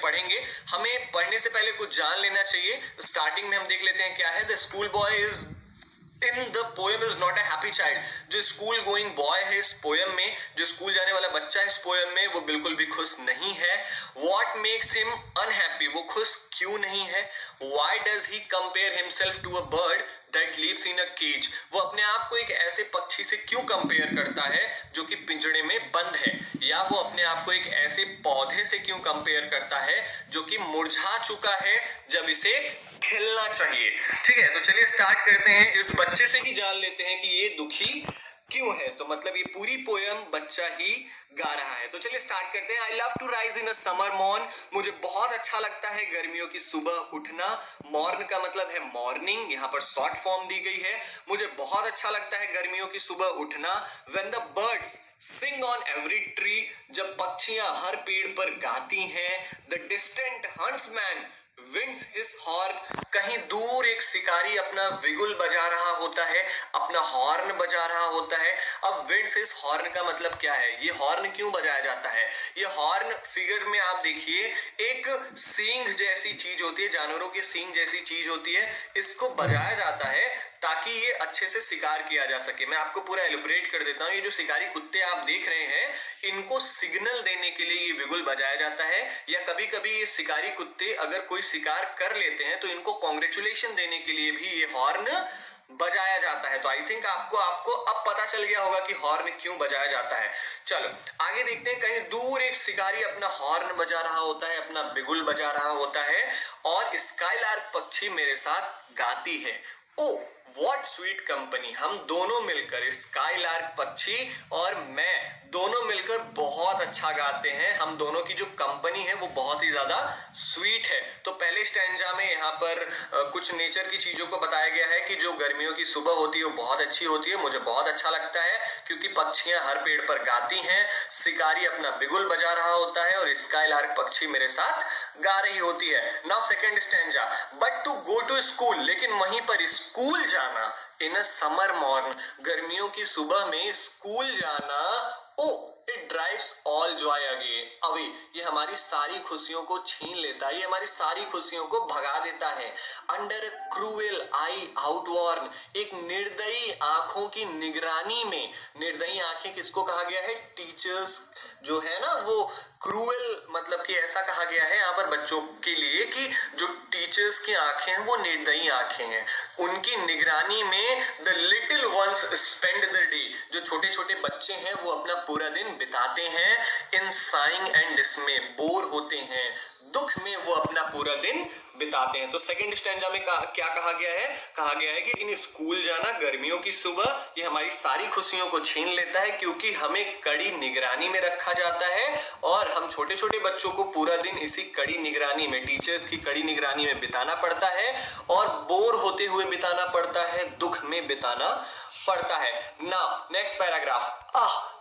पढ़ेंगे, हमें पढ़ने से पहले कुछ जान लेना चाहिए। स्टार्टिंग में हम देख लेते हैं क्या है। The school boy is in the poem is not a happy child. जो स्कूल गोइंग बॉय है इस पोएम में, जो स्कूल जाने वाला बच्चा है इस पोएम में, वो बिल्कुल भी खुश नहीं है। वॉट मेक्स हिम अनहैप्पी, वो खुश क्यों नहीं है। Why does he compare himself to a bird that lives in a cage, वो अपने आप को एक ऐसे पक्षी से क्यों कंपेयर करता है जो कि पिंजड़े में बंद है। या वो अपने आप को एक ऐसे पौधे से क्यों कंपेयर करता है जो कि मुरझा चुका है जब इसे खिलना चाहिए। ठीक है, तो चलिए स्टार्ट करते हैं। इस बच्चे से ही जान लेते हैं कि ये दुखी क्यों है। तो मतलब ये पूरी पोयम बच्चा ही गा रहा है। तो चलिए स्टार्ट करते हैं। I love to rise in a summer morn, मुझे बहुत अच्छा लगता है गर्मियों की सुबह उठना। मॉर्न का मतलब है मॉर्निंग, यहाँ पर शॉर्ट फॉर्म दी गई है। मुझे बहुत अच्छा लगता है गर्मियों की सुबह उठना। When the birds sing on every tree, जब पक्षियां हर पेड़ पर गाती हैं। The distant huntsman winds his horn, कहीं दूर एक शिकारी अपना विगुल बजा रहा होता है, अपना हॉर्न बजा रहा होता है। अब विंड्स हिज हॉर्न का मतलब क्या है, ये हॉर्न क्यों बजाया जाता है। ये हॉर्न फिगर में आप देखिए एक सींग जैसी चीज होती है, जानवरों की सींग जैसी चीज होती है, इसको बजाया जाता है ताकि ये अच्छे से शिकार किया जा सके। मैं आपको पूरा एलिब्रेट कर देता हूं। ये जो शिकारी कुत्ते आप देख रहे हैं, इनको सिग्नल देने के लिए ये विगुल बजाया जाता है। या कभी कभी ये शिकारी कुत्ते अगर कोई शिकार कर लेते हैं तो इनको कॉन्ग्रेचुलेशन देने के लिए भी ये हॉर्न बजाया जाता है। तो आई थिंक आपको अब पता चल गया होगा कि हॉर्न क्यों बजाया जाता है। चलो आगे देखते हैं। कहीं दूर एक शिकारी अपना हॉर्न बजा रहा होता है, अपना बिगुल बजा रहा होता है, और स्काईलार्क पक्षी मेरे साथ गाती है। ओ व्हाट स्वीट कंपनी, हम दोनों मिलकर, स्काईलार्क पक्षी और मैं दोनों मिलकर बहुत अच्छा गाते हैं। हम दोनों की जो कंपनी है वो बहुत ही ज्यादा स्वीट है। तो पहले स्टैंजा में यहाँ पर कुछ नेचर की चीजों को बताया गया है कि जो गर्मियों की सुबह होती है वो बहुत अच्छी होती है। मुझे बहुत अच्छा लगता है क्योंकि पक्षियां हर पेड़ पर गाती हैं, शिकारी अपना बिगुल बजा रहा होता है और स्काईलार्क पक्षी मेरे साथ गा रही होती है। Now second stanza, but to go to school, लेकिन वहीं पर स्कूल जाना, इन अ समर मॉर्न, गर्मियों की सुबह में स्कूल जाना, O it drives all joy away, ये हमारी सारी खुशियों को छीन लेता है, ये हमारी सारी खुशियों को भगा देता है। अंडर क्रूएल आई आउटवॉर्न, एक निर्दयी आंखों की निगरानी में, निर्दयी आंखें किसको कहा गया है, टीचर्स जो है ना, वो क्रूएल मतलब कि ऐसा कहा गया है यहाँ पर बच्चों के लिए कि जो टीचर्स की आंखें हैं वो निर्दयी आंखें हैं। उनकी निगरानी में the little ones spend the day, जो छोटे छोटे बच्चे हैं वो अपना पूरा दिन बिताते हैं। इन साइंग एंड डिस्मे, बोर होते हैं, दुख में वो अपना पूरा दिन बिताते हैं। तो सेकंड स्टैंजा में क्या कहा गया है, कहा गया है कि इन स्कूल जाना गर्मियों की सुबह ये हमारी सारी खुशियों को छीन लेता है क्योंकि हमें कड़ी निगरानी में रखा जाता है और हम छोटे छोटे बच्चों को पूरा दिन इसी कड़ी निगरानी में, टीचर्स की कड़ी निगरानी में बिताना पड़ता है और बोर होते हुए बिताना पड़ता है, दुख में बिताना पड़ता है। Now next paragraph,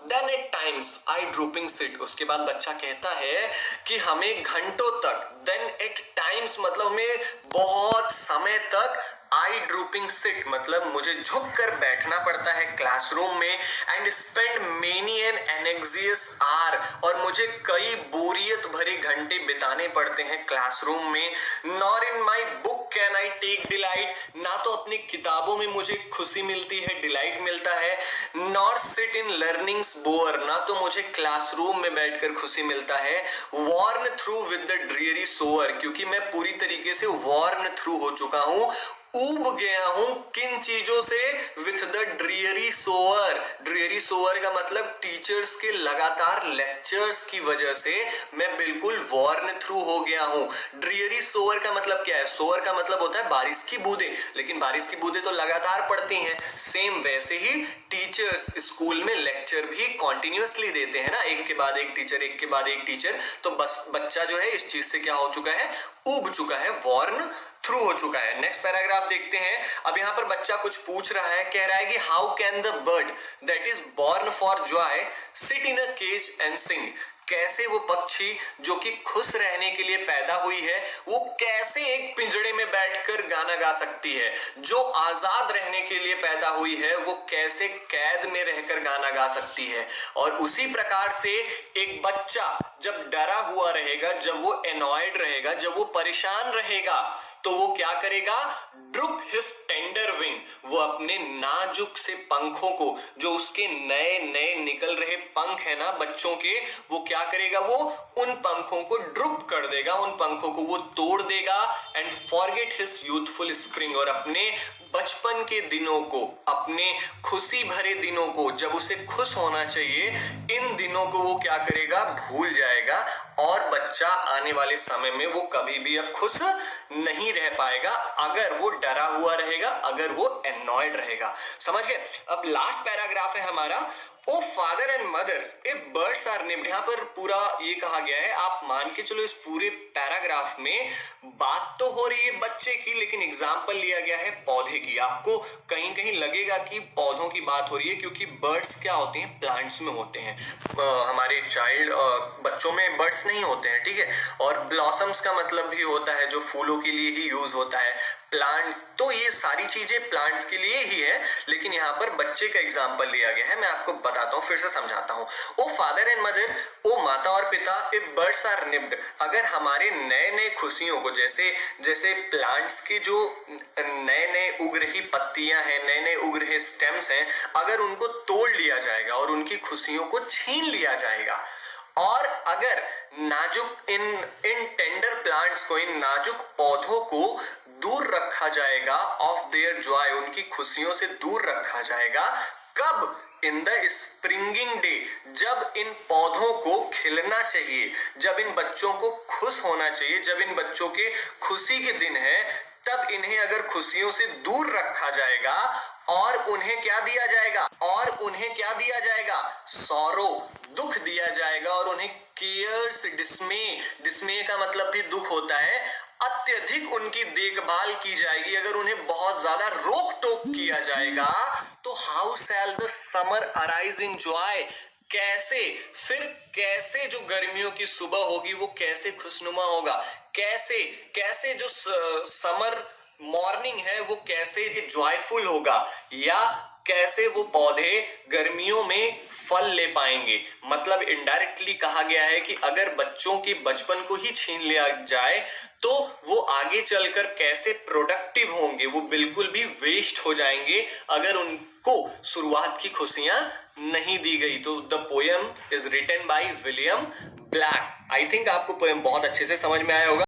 then at times I drooping sit, उसके बाद बच्चा कहता है कि हमें घंटों तक, देन एट टाइम्स मतलब में बहुत समय तक, आई ड्रूपिंग सिट मतलब मुझे झुक कर बैठना पड़ता है क्लासरूम में, and spend many an anxious hour, और मुझे कई बोरियत भरे घंटे बिताने पड़ते हैं क्लासरूम में। Nor in my book can I take delight, ना तो अपनी किताबों में मुझे खुशी मिलती है, डिलाइट मिलता है। Nor sit in learning's bower, ना तो मुझे क्लासरूम में बैठकर खुशी मिलता है। Worn through with the dreary shower, क्योंकि मैं पूरी तरीके से वॉर्न थ्रू हो चुका हूं, ऊब गया हूं, किन चीजों से, with the dreary Zoar, ड्रीयरी Zoar का मतलब टीचर्स के लगातार लेक्चर्स की वजह से मैं बिल्कुल वॉर्न थ्रू हो गया हूं। ड्रीयरी सोअर का मतलब क्या है, सोअर का मतलब होता है बारिश की बूंदें, लेकिन बारिश की बूंदें तो लगातार पड़ती हैं। सेम वैसे ही टीचर्स स्कूल में लेक्चर भी कॉन्टिन्यूअसली देते हैं ना, एक के बाद एक टीचर, एक के बाद एक टीचर, तो बस बच्चा जो है इस चीज से क्या हो चुका है, ऊब चुका है, वॉर्न थ्रू हो चुका है। नेक्स्ट पैराग्राफ देखते हैं। अब यहाँ पर बच्चा कुछ पूछ रहा है, कह रहा है कि how can the bird that is born for joy sit in a cage and sing, कैसे वो पक्षी जो कि खुश रहने के लिए पैदा हुई है वो कैसे एक पिंजड़े में बैठकर गाना गा सकती है, जो आजाद रहने के लिए पैदा हुई है वो कैसे कैद में रहकर गाना गा सकती है। और उसी प्रकार से एक बच्चा जब डरा हुआ रहेगा, जब वो एनॉयड रहेगा, जब वो परेशान रहेगा, तो वो क्या करेगा? ड्रुप हिज टेंडर विंग, वो अपने नाजुक से पंखों को, जो उसके नए नए निकल रहे पंख है ना बच्चों के, वो क्या करेगा? वो उन पंखों को ड्रुप कर देगा, उन पंखों को वो तोड़ देगा and forget his youthful spring, और अपने बचपन के दिनों को, अपने खुशी भरे दिनों को, जब उसे खुश होना चाहिए, इन दिनों को वो क्या करेगा? भूल जाएगा, और बच्चा आने वाले समय में वो कभी भी अब खुश नहीं रह पाएगा अगर वो डरा हुआ रहेगा, अगर वो एनॉयड रहेगा। समझ गए? अब लास्ट पैराग्राफ है हमारा, O father and mother if birds are nipped. यहाँ पर पूरा ये कहा गया है, आप मान के चलो इस पूरे पैराग्राफ में बात तो हो रही है बच्चे की, लेकिन एग्जाम्पल लिया गया है पौधे की। आपको कहीं कहीं लगेगा कि पौधों की बात हो रही है, क्योंकि बर्ड्स क्या होते हैं? प्लांट्स में होते हैं। हमारे चाइल्ड बच्चों में बर्ड्स नहीं होते हैं, ठीक है। और ब्लॉसम्स का मतलब भी होता है जो फूलों के लिए ही यूज होता है। प्लांट्स, तो ये सारी चीजें प्लांट्स के लिए ही है, लेकिन यहाँ पर बच्चे का एग्जाम्पल लिया गया है। मैं आपको बताता हूँ, फिर से समझाता हूँ। ओ फादर एंड मदर, ओ माता और पिता, इफ बर्ड्स आर निप्ड, अगर हमारे नए नए खुशियों को, जैसे जैसे प्लांट्स के जो नए नए उग रही पत्तियां हैं, नए नए उग रहे स्टेम्स हैं, अगर उनको तोड़ लिया जाएगा और उनकी खुशियों को छीन लिया जाएगा, और अगर नाजुक इन इन टेंडर प्लांट्स को, इन नाजुक पौधों को दूर रखा जाएगा, ऑफ देयर जॉय, उनकी खुशियों से दूर रखा जाएगा, कब? इन द स्प्रिंगिंग डे, जब इन पौधों को खिलना चाहिए, जब इन बच्चों को खुश होना चाहिए, जब इन बच्चों के खुशी के दिन है, तब इन्हें अगर खुशियों से दूर रखा जाएगा, और उन्हें क्या दिया जाएगा? और उन्हें क्या दिया जाएगा? सॉरो, दुख दिया जाएगा, और उन्हें केयर्स, डिस्मे का मतलब भी दुख होता है, अत्यधिक उनकी देखभाल की जाएगी। अगर उन्हें बहुत ज्यादा रोक टोक किया जाएगा, तो how shell the summer arise in joy, कैसे फिर, कैसे जो गर्मियों की सुबह होगी वो कैसे खुशनुमा होगा, कैसे कैसे जो समर मॉर्निंग है वो कैसे जॉयफुल होगा, या कैसे वो पौधे गर्मियों में फल ले पाएंगे। मतलब इनडायरेक्टली कहा गया है कि अगर बच्चों के बचपन को ही छीन लिया जाए, तो वो आगे चलकर कैसे प्रोडक्टिव होंगे, वो बिल्कुल भी वेस्ट हो जाएंगे अगर उनको शुरुआत की खुशियां नहीं दी गई। तो the poem is written by William Blake. I think आपको पोएम बहुत अच्छे से समझ में आया होगा।